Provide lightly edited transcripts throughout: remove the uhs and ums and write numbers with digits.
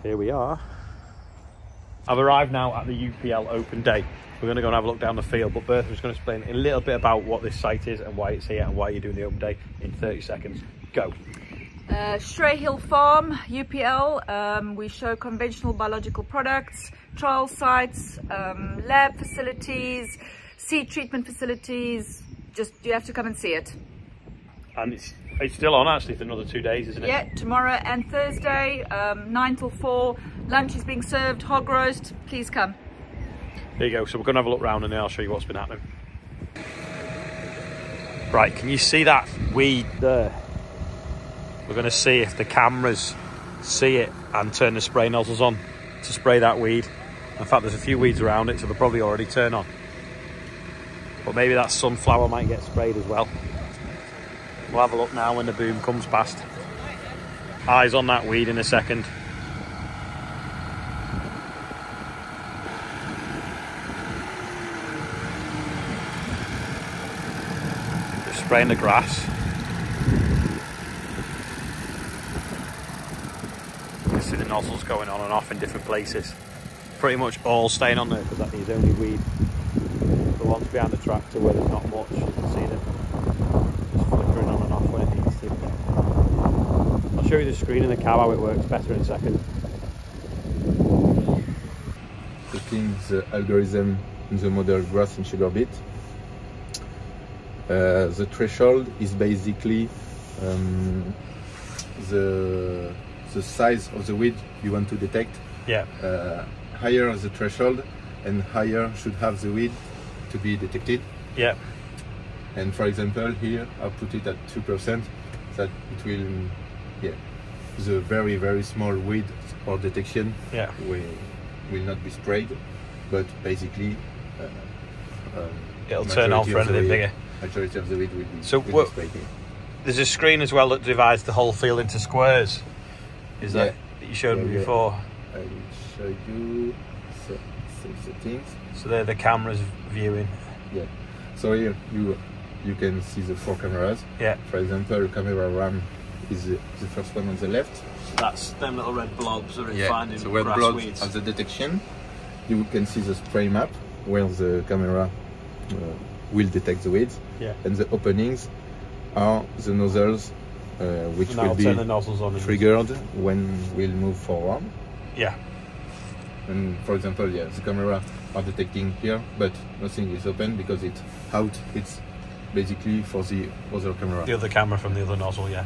Here we are. I've arrived now at the UPL open day. We're going to go and have a look down the field, but Bertha's going to explain a little bit about what this site is and why it's here and why you're doing the open day in 30 seconds. Go. Stray Hill Farm, UPL. We show conventional biological products, trial sites, lab facilities, seed treatment facilities. Just, you have to come and see it. And it's still on actually for another 2 days, isn't it? Yeah, tomorrow and Thursday, 9 till 4. Lunch is being served, hog roast. Please come. There you go. So we're going to have a look round and then I'll show you what's been happening. Right, can you see that weed there? We're going to see if the cameras see it and turn the spray nozzles on to spray that weed. In fact, there's a few weeds around it, so they'll probably already turn on. But maybe that sunflower might get sprayed as well. We'll have a look now when the boom comes past. Eyes on that weed in a second. Just spraying the grass. You can see the nozzles going on and off in different places. Pretty much all staying on there because that needs only weed. The ones behind the tractor where there's not much, you can see them just flickering on and off when it needs to. I'll show you the screen in the cab how it works better in a second. Putting the algorithm in the model grass and sugar beet. The threshold is basically the size of the weed you want to detect. Yeah. Higher the threshold and higher should have the weed to be detected. Yeah. And for example here I put it at 2%, that it will, yeah, the very very small weed or detection, yeah, will not be sprayed, but basically it'll turn on for anything bigger. Majority of the weed will be, so will be sprayed here. There's a screen as well that divides the whole field into squares. Is that you showed me before? I will show you some settings. So they're the cameras viewing. Yeah. So here you can see the 4 cameras. Yeah. For example, camera RAM is the first one on the left. That's them little red blobs that are finding so red grass blobs weeds. of the detection. You can see the spray map where the camera will detect the weeds. Yeah. And the openings are the nozzles which will be turn the nozzles on triggered when we'll move forward. Yeah. And for example, yeah, the camera are detecting here, but nothing is open because it's out. It's basically for the other camera. The other camera from the other nozzle, yeah.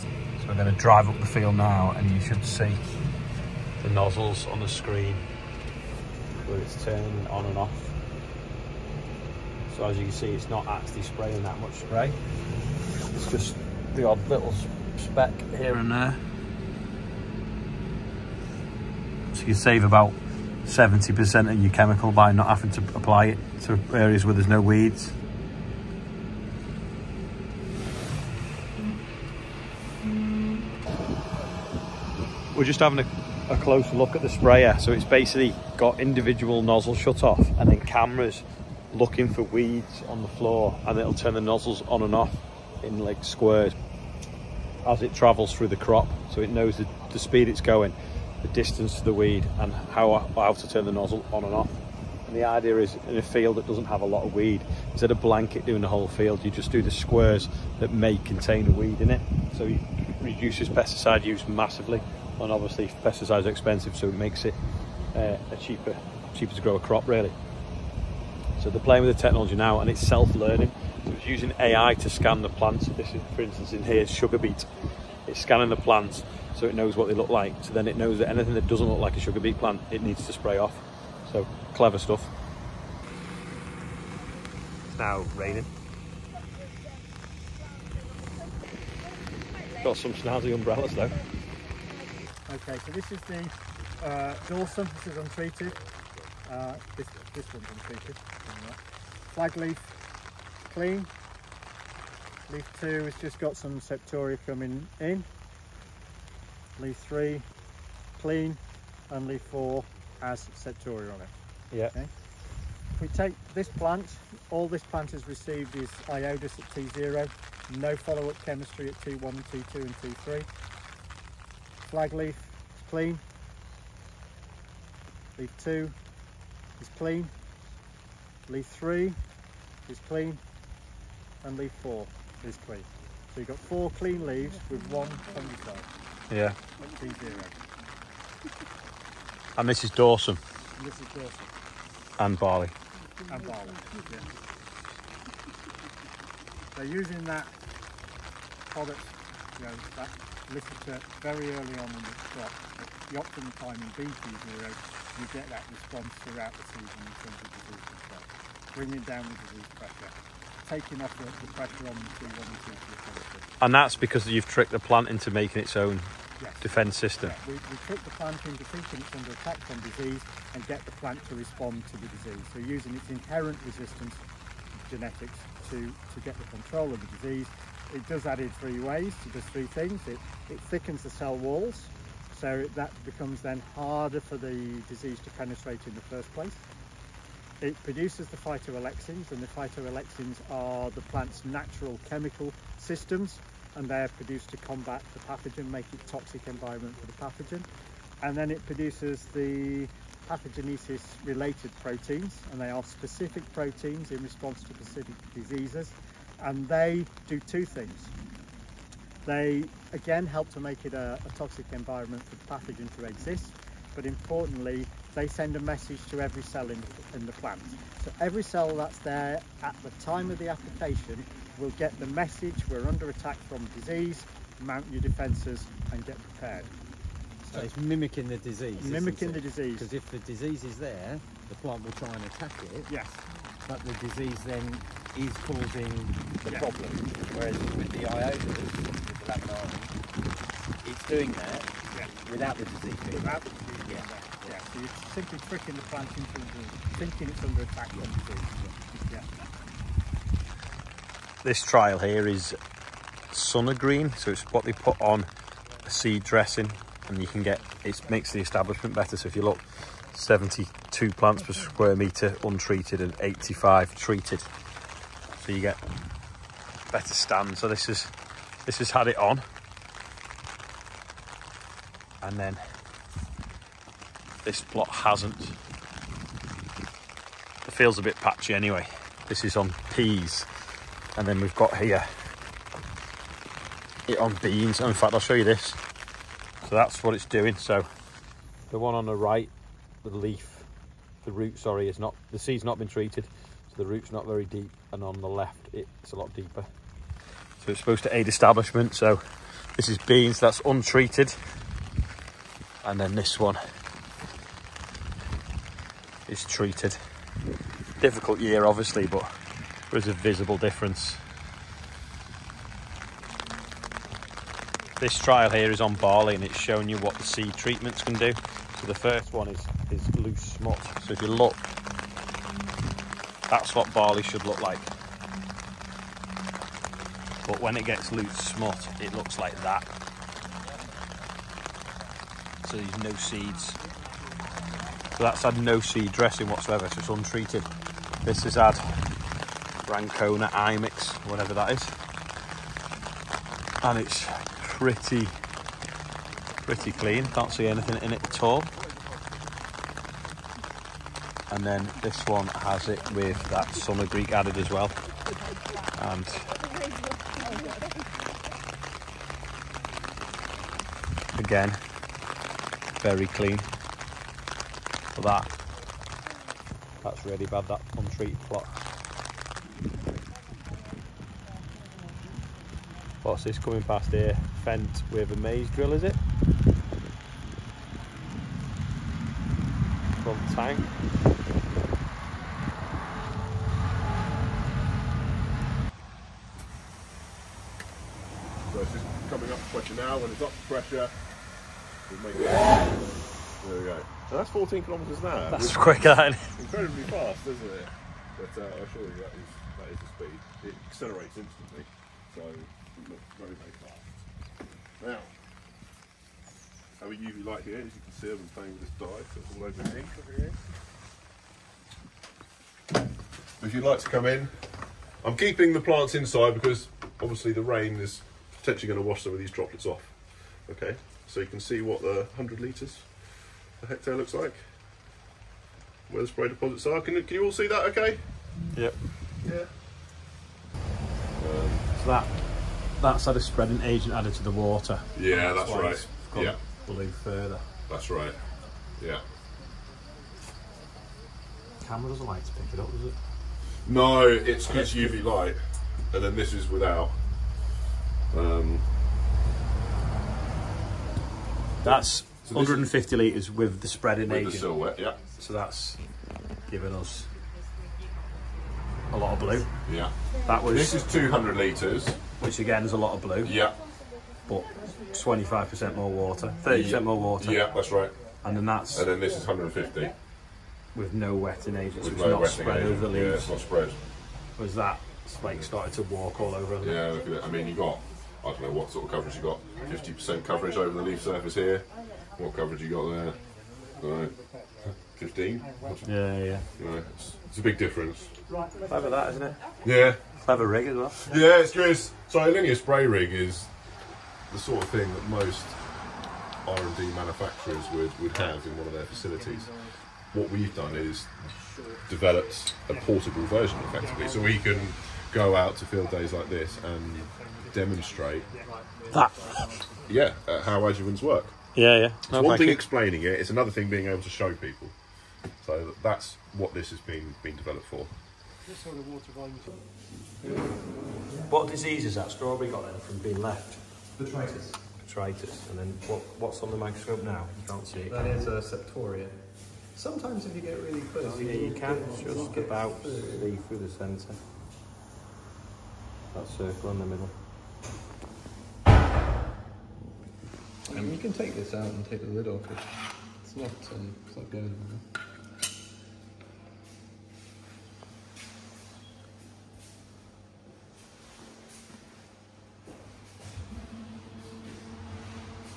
So we're going to drive up the field now and you should see the nozzles on the screen where it's turning on and off. So as you can see, it's not actually spraying that much spray. It's just the odd little speck here and there. So you save about 70% of your chemical by not having to apply it to areas where there's no weeds. We're just having a close look at the sprayer. So it's basically got individual nozzles shut off and then cameras looking for weeds on the floor, and it'll turn the nozzles on and off in like squares as it travels through the crop. So it knows the speed it's going, the distance to the weed, and how to turn the nozzle on and off. And the idea is, in a field that doesn't have a lot of weed, instead of blanket doing the whole field, you just do the squares that may contain a weed in it. So it reduces pesticide use massively, and obviously pesticides are expensive, so it makes it cheaper to grow a crop really. So they're playing with the technology now, and it's self-learning. So it's using AI to scan the plants. This is, for instance, in here, sugar beet. It's scanning the plants so it knows what they look like. So then it knows that anything that doesn't look like a sugar beet plant, it needs to spray off. So clever stuff. It's now raining. Got some snazzy umbrellas though. Okay, so this is the dorsum. This is untreated. This one's untreated. Flag leaf clean. Leaf 2 has just got some septoria coming in. Leaf 3 clean, and leaf 4 has septoria on it. Yeah. Okay. If we take this plant, all this plant has received is iodus at T0, no follow-up chemistry at T1 and T2 and T3. Flag leaf clean. Leaf 2 is clean. Leaf 3 is clean. And leaf 4 is clean. So you've got 4 clean leaves with 1 fungicide. Yeah. T0. And this is Dawson. And this is Dawson. And barley. And barley, yeah. So using that product, you know, that literature very early on in the crop, at the optimum time in BT0, you get that response throughout the season in terms of disease control. Bringing down the disease pressure, taking off the pressure on the T1 and T2. And that's because you've tricked the plant into making its own defence system. Yeah, we trick the plant into thinking it's under attack from disease and get the plant to respond to the disease. So using its inherent resistance genetics to get the control of the disease. It does that in 3 ways. It does 3 things. It thickens the cell walls, so that becomes then harder for the disease to penetrate in the first place. It produces the phytoalexins, and the phytoalexins are the plant's natural chemical systems, and they're produced to combat the pathogen, make it toxic environment for the pathogen. And then it produces the pathogenesis related proteins, and they are specific proteins in response to specific diseases, and they do 2 things. They again help to make it a toxic environment for the pathogen to exist, but importantly they send a message to every cell in the plant. So every cell that's there at the time of the application will get the message: we're under attack from disease, mount your defences and get prepared. So it's mimicking the disease. Mimicking the disease. Because if the disease is there, the plant will try and attack it. Yes. But the disease then is causing the problem. Whereas with the iodas, with the laminar, it's doing that without the disease. Without the disease. Yeah. So you're simply tricking the plant into thinking it's under attack from disease. Yeah. This trial here is Sunogreen, so it's what they put on a seed dressing, and you can get, it makes the establishment better. So if you look, 72 plants per square metre untreated and 85 treated, so you get better stand. So this has had it on, and then this plot hasn't. The field's a bit patchy anyway. This is on peas, and then we've got here it on beans. In fact, I'll show you this. So that's what it's doing. So the one on the right, the leaf, the root, sorry, is not, the seed's not been treated, so the root's not very deep, and on the left it's a lot deeper. So it's supposed to aid establishment. So this is beans, that's untreated, and then this one is treated. Difficult year obviously, but there's a visible difference. This trial here is on barley, and it's showing you what the seed treatments can do. So the first one is loose smut. So if you look, that's what barley should look like. But when it gets loose smut, it looks like that. So there's no seeds. So that's had no seed dressing whatsoever, so it's untreated. This has had Rancona Imix, whatever that is. And it's pretty clean, can't see anything in it at all. And then this one has it with that Summer Greek added as well, and again very clean. For that's really bad, that untreated plot. What's this coming past here? Fent with a maize drill, is it? Front tank. So it's just coming up to pressure now. When it's up to pressure, we'll make it. There we go. So that's 14 kilometres an hour. That's quick, that. Incredibly fast, isn't it? But I'll show you that is the speed. It accelerates instantly. So it looks very, very fast. Now, how we usually like here, as you can see, I've been playing with this dye, so it's all over the ink over here. If you'd like to come in, I'm keeping the plants inside because obviously the rain is potentially going to wash some of these droplets off. Okay, so you can see what the 100 litres per hectare looks like, where the spray deposits are. Can you all see that okay? Yep. Yeah. So that's had a spreading agent added to the water. Yeah, that's right. It's gone Yeah. blue further. That's right. Yeah. Camera doesn't like to pick it up, does it? No, it's UV light, and then this is without. That's 150 litres with the spreading With agent. the silhouette, yeah. So that's giving us a lot of blue. Yeah. That was, This is 200 litres. which again is a lot of blue. Yeah. But 25% more water, 30% more water. Yeah, that's right. And then that's And then this is 150. with no wetting agent, so With it's no not wetting spread agent. over the Yeah, leaves. it's not spread. Was that like started to walk all over? Yeah, look at it. I mean, you got, I don't know what sort of coverage you got. 50% coverage over the leaf surface here. What coverage you got there? I don't know. 15? Yeah. You know, it's a big difference. Clever that, isn't it? Yeah. Clever rig as well. Yeah, it's good. So a linear spray rig is the sort of thing that most R&D manufacturers would have in one of their facilities. What we've done is developed a portable version effectively, so we can go out to field days like this and demonstrate That. how adjuvants work. Yeah. It's one thing explaining it, it's another thing being able to show people. So that's what this has been developed for. What disease is that strawberry got then from being left? Botrytis. Botrytis. And then what's on the microscope now? You can't see it. That is a septoria. Sometimes if you get really close, Yeah, you can just about see through the centre. That circle in the middle. And you can take this out and take the lid off. It's not going anywhere.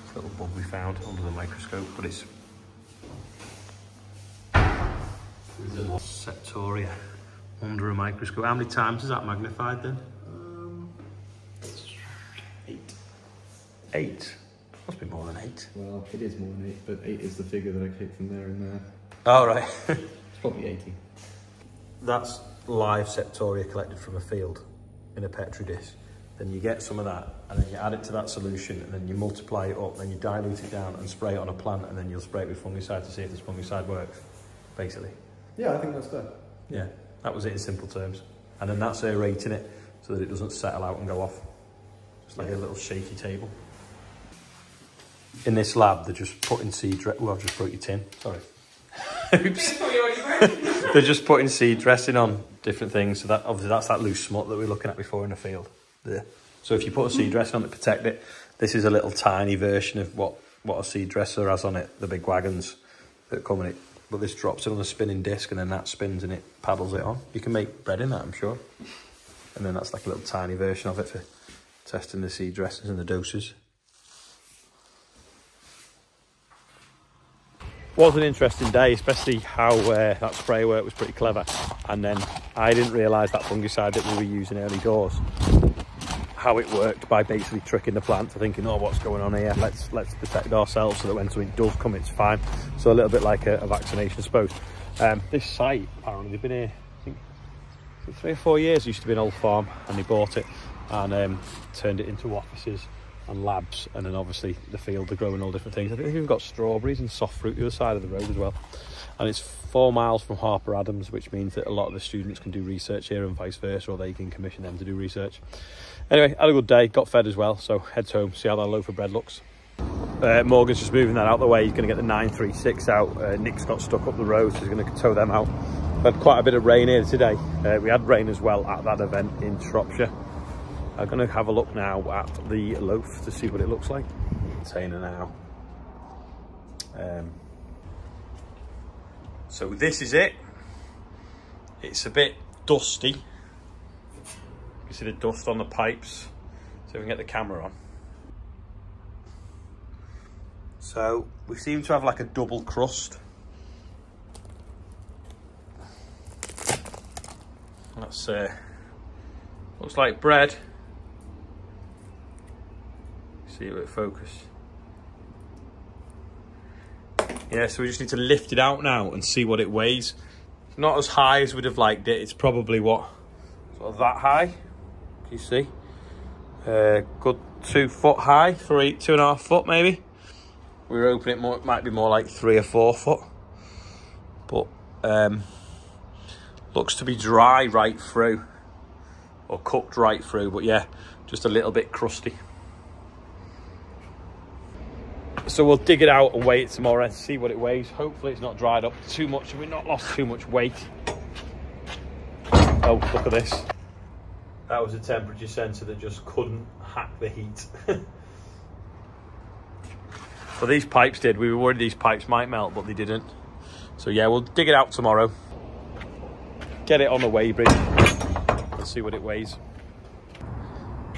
This little bug we found under the microscope, but it's septoria under a microscope. How many times is that magnified then? 8. 8? Must be more than 8. Well, it is more than 8, but 8 is the figure that I take from there and there. Oh, right. It's probably 80. That's live septoria collected from a field in a petri dish. Then you get some of that, and then you add it to that solution, and then you multiply it up, then you dilute it down and spray it on a plant, and then you'll spray it with fungicide to see if this fungicide works, basically. Yeah, I think that's fair. Yeah, that was it in simple terms. And then that's aerating it so that it doesn't settle out and go off. Just like a little shaky table. In this lab, they're just putting seed dressing. Well, I've just broke your tin. Sorry. Oops. They're just putting seed dressing on different things. So that obviously that's that loose smut that we were looking at before in the field. There. So if you put a seed dressing on to protect it, this is a little tiny version of what a seed dresser has on it. The big wagons that come in it. But this drops it on a spinning disc, and then that spins and it paddles it on. You can make bread in that, I'm sure. And then that's like a little tiny version of it for testing the seed dressings and the doses. Was an interesting day, especially how that spray work was pretty clever. And then I didn't realise that fungicide that we were using early doors, how it worked by basically tricking the plant to thinking, oh, what's going on here? Let's protect ourselves so that when something does come, it's fine. So a little bit like a vaccination, I suppose. This site, apparently, they've been here, I think, 3 or 4 years. It used to be an old farm, and they bought it and turned it into offices and labs, and then obviously the field, they're growing all different things. I think they've even got strawberries and soft fruit the other side of the road as well. And it's 4 miles from Harper Adams, which means that a lot of the students can do research here and vice versa, or they can commission them to do research. Anyway, had a good day, got fed as well, so heads home, see how that loaf of bread looks. Morgan's just moving that out the way. He's going to get the 936 out. Nick's got stuck up the road, so he's going to tow them out. We've had quite a bit of rain here today. We had rain as well at that event in Shropshire. I'm going to have a look now at the loaf to see what it looks like. Container now. So this is it. It's a bit dusty. You see the dust on the pipes, so we can get the camera on. So we seem to have like a double crust. That's looks like bread. See it with focus. Yeah, so we just need to lift it out now and see what it weighs. It's not as high as we'd have liked it. It's probably what, sort of that high. Can you see? Good 2 foot high, 2.5 foot maybe. We were hoping it might be more like 3 or 4 foot. But looks to be dry right through, or cooked right through, but yeah, just a little bit crusty. So we'll dig it out and weigh it tomorrow and see what it weighs. Hopefully it's not dried up too much and we've not lost too much weight. Oh, look at this. That was a temperature sensor that just couldn't hack the heat. Well, these pipes did. We were worried these pipes might melt, but they didn't. So yeah, we'll dig it out tomorrow. Get it on the weigh bridge and see what it weighs.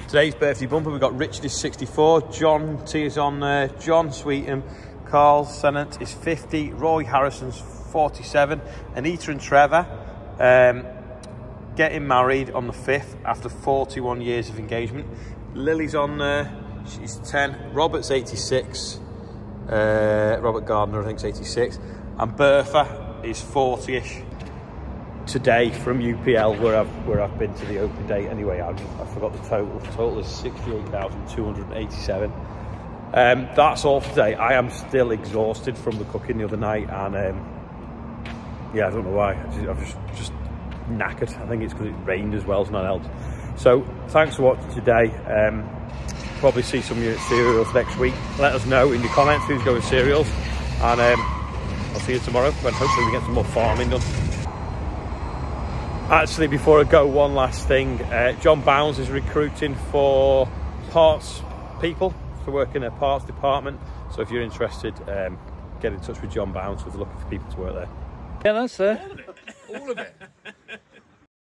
Today's birthday bumper, we've got Richard is 64, John T is on there, John Sweetham, Carl Sennett is 50, Roy Harrison's 47, Anita and Trevor getting married on the 5th after 41 years of engagement. Lily's on there, she's 10, Robert's 86, Robert Gardner I think is 86, and Bertha is 40ish. Today from UPL where I've been to the open date anyway. I forgot the total. The total is 68,287. That's all for today. I am still exhausted from the cooking the other night, and yeah, I don't know why. I'm just knackered. I think it's because it rained as well as not else. So thanks for watching today. Probably see some of you at cereals next week. Let us know in the comments who's going cereals, and I'll see you tomorrow when hopefully we get some more farming done. Actually, before I go, one last thing. John Bounds is recruiting for parts people to work in a parts department. So if you're interested, get in touch with John Bounds. We're looking for people to work there. Yeah, that's All of it.